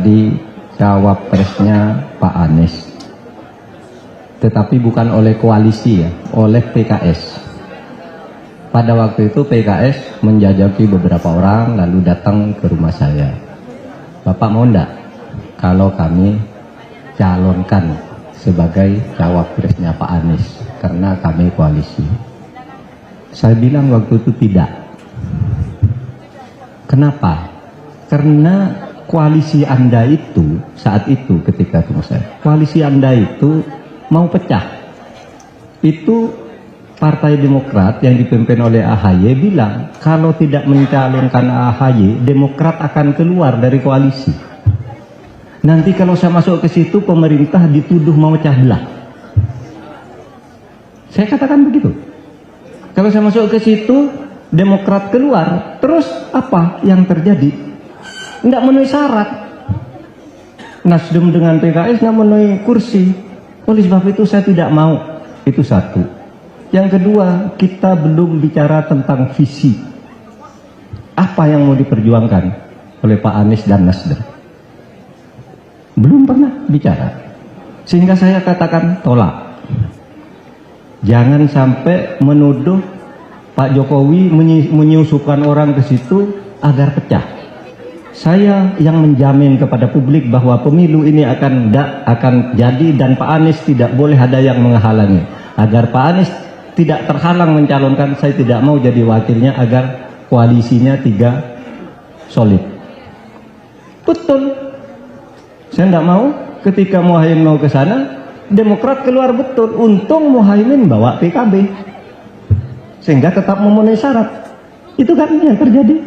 menjadi cawapresnya Pak Anies, tetapi bukan oleh koalisi ya, oleh PKS. Pada waktu itu PKS menjajaki beberapa orang lalu datang ke rumah saya. Bapak mau enggak kalau kami calonkan sebagai cawapresnya Pak Anies karena kami koalisi? Saya bilang waktu itu tidak. Kenapa? Karena koalisi Anda itu saat itu ketika ketemu saya, koalisi Anda itu mau pecah. Itu Partai Demokrat yang dipimpin oleh AHY bilang kalau tidak mencalonkan AHY, Demokrat akan keluar dari koalisi. Nanti kalau saya masuk ke situ, pemerintah dituduh mau pecah belah. Saya katakan begitu. Kalau saya masuk ke situ, Demokrat keluar, terus apa yang terjadi? Tidak memenuhi syarat. Nasdem dengan PKS tidak memenuhi kursi. Oleh sebab itu saya tidak mau. Itu satu. Yang kedua, kita belum bicara tentang visi. Apa yang mau diperjuangkan oleh Pak Anies dan Nasdem? Belum pernah bicara. Sehingga saya katakan tolak. Jangan sampai menuduh Pak Jokowi menyusupkan orang ke situ agar pecah. Saya yang menjamin kepada publik bahwa pemilu ini akan jadi dan Pak Anies tidak boleh ada yang menghalangi. Agar Pak Anies tidak terhalang mencalonkan, saya tidak mau jadi wakilnya agar koalisinya 3 solid. Betul. Saya tidak mau ketika Muhaimin mau ke sana, Demokrat keluar betul. Untung Muhaimin bawa PKB. Sehingga tetap memenuhi syarat. Itu kan yang terjadi.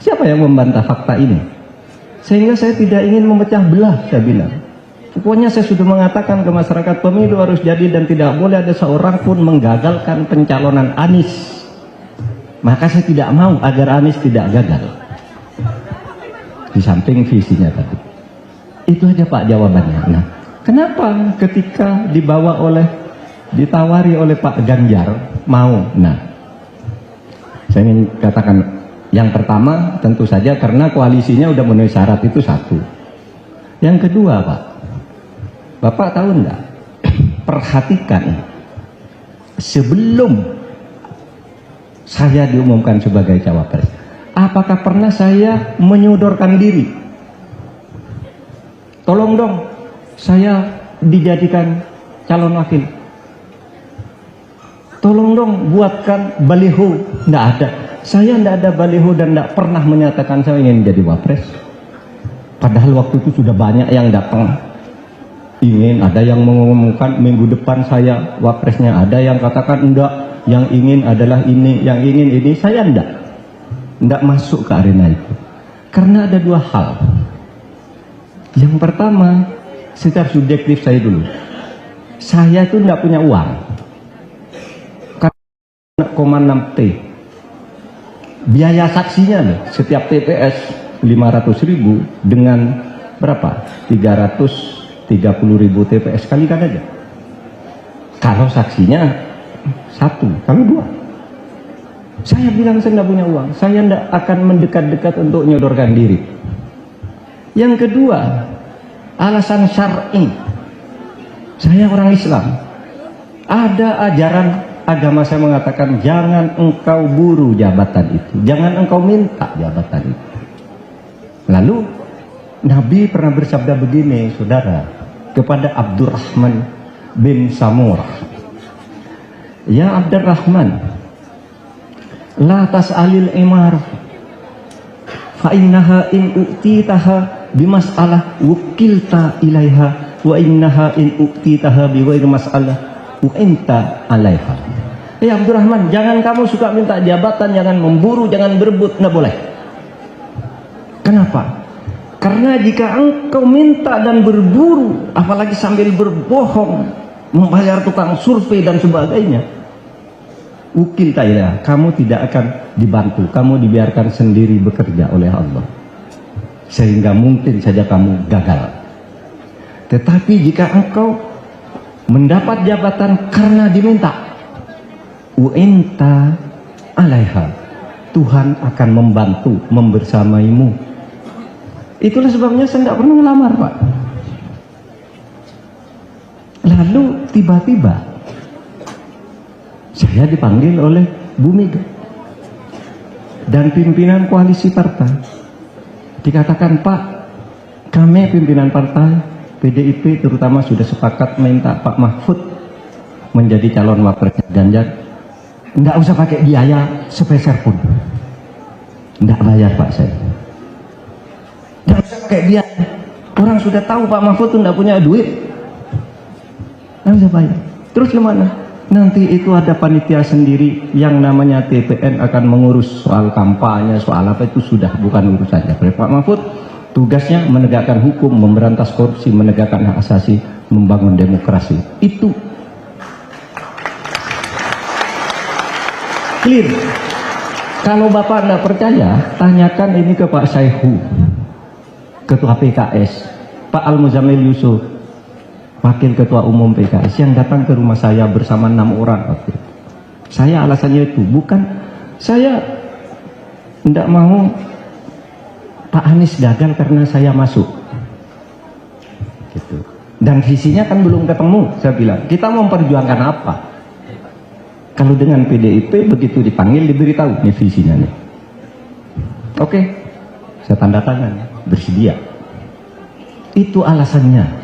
Siapa yang membantah fakta ini? Sehingga saya tidak ingin memecah belah, saya bilang. Pokoknya saya sudah mengatakan ke masyarakat, pemilu harus jadi dan tidak boleh ada seorang pun menggagalkan pencalonan Anies. Maka saya tidak mau agar Anies tidak gagal. Di samping visinya tadi. Itu aja Pak jawabannya. Nah, kenapa ketika ditawari oleh Pak Ganjar mau? Nah, saya ingin katakan yang pertama tentu saja karena koalisinya udah memenuhi syarat, itu satu. Yang kedua Pak, Bapak tahu enggak? Perhatikan, sebelum saya diumumkan sebagai cawapres, apakah pernah saya menyodorkan diri? Tolong dong, saya dijadikan calon wakil. Tolong dong, buatkan baliho. Enggak ada. Saya enggak ada baliho dan enggak pernah menyatakan saya ingin jadi wapres. Padahal waktu itu sudah banyak yang datang. Ada yang mengumumkan minggu depan saya wapresnya, ada yang katakan enggak, yang ingin adalah ini, yang ingin ini. Saya enggak masuk ke arena itu karena ada 2 hal. Yang pertama, secara subjektif saya dulu, saya itu enggak punya uang karena 0,6 T biaya saksinya loh, setiap TPS 500.000 dengan berapa? 330.000 TPS kalikan aja. Kalau saksinya 1, kalau 2. Saya bilang saya tidak punya uang. Saya tidak akan mendekat-dekat untuk menyodorkan diri. Yang kedua, alasan syar'i. Saya orang Islam. Ada ajaran agama saya mengatakan jangan engkau buru jabatan itu. Jangan engkau minta jabatan itu. Lalu Nabi pernah bersabda begini, saudara, kepada Abdurrahman bin Samurah. Ya Abdurrahman, la tas'alil imar fa innaha in u'titaha bimas'alah wukilta ilaiha wa innaha in u'titaha bighairi mas'alah u'inta alaiha. Ya Abdurrahman, jangan kamu suka minta jabatan, jangan memburu, jangan berebut, nggak boleh. Kenapa? Karena jika engkau minta dan berburu, apalagi sambil berbohong, membayar tukang survei dan sebagainya, ukil ta'ala, kamu tidak akan dibantu, kamu dibiarkan sendiri bekerja oleh Allah, sehingga mungkin saja kamu gagal. Tetapi jika engkau mendapat jabatan karena diminta, u'inta alaiha, Tuhan akan membantu, membersamaimu. Itulah sebabnya saya nggak pernah ngelamar, Pak. Lalu tiba-tiba saya dipanggil oleh Bu Mega dan pimpinan koalisi partai. Dikatakan, Pak, kami pimpinan partai PDIP terutama sudah sepakat minta Pak Mahfud menjadi calon wapresnya Ganjar. Nggak usah pakai biaya sepeser pun. Nggak bayar, Pak, saya. Nggak usah pakai biaya. Orang sudah tahu Pak Mahfud tuh nggak punya duit. Nggak usah bayar. Terus gimana? Nanti itu ada panitia sendiri yang namanya TPN akan mengurus soal kampanye, soal apa, itu sudah bukan urusannya. Pak Mahfud tugasnya menegakkan hukum, memberantas korupsi, menegakkan hak asasi, membangun demokrasi. Itu clear. Kalau Bapak tidak percaya, tanyakan ini ke Pak Saihu, Ketua PKS, Pak Al-Muzamil Yusuf, Wakil Ketua Umum PKS, yang datang ke rumah saya bersama 6 orang waktu itu. Saya alasannya itu, bukan saya tidak mau Pak Anies gagal karena saya masuk. Gitu. Dan visinya kan belum ketemu, saya bilang. Kita mau memperjuangkan apa? Kalau dengan PDIP begitu dipanggil diberitahu, ini visinya nih. Oke, saya tanda tangan, bersedia. Itu alasannya.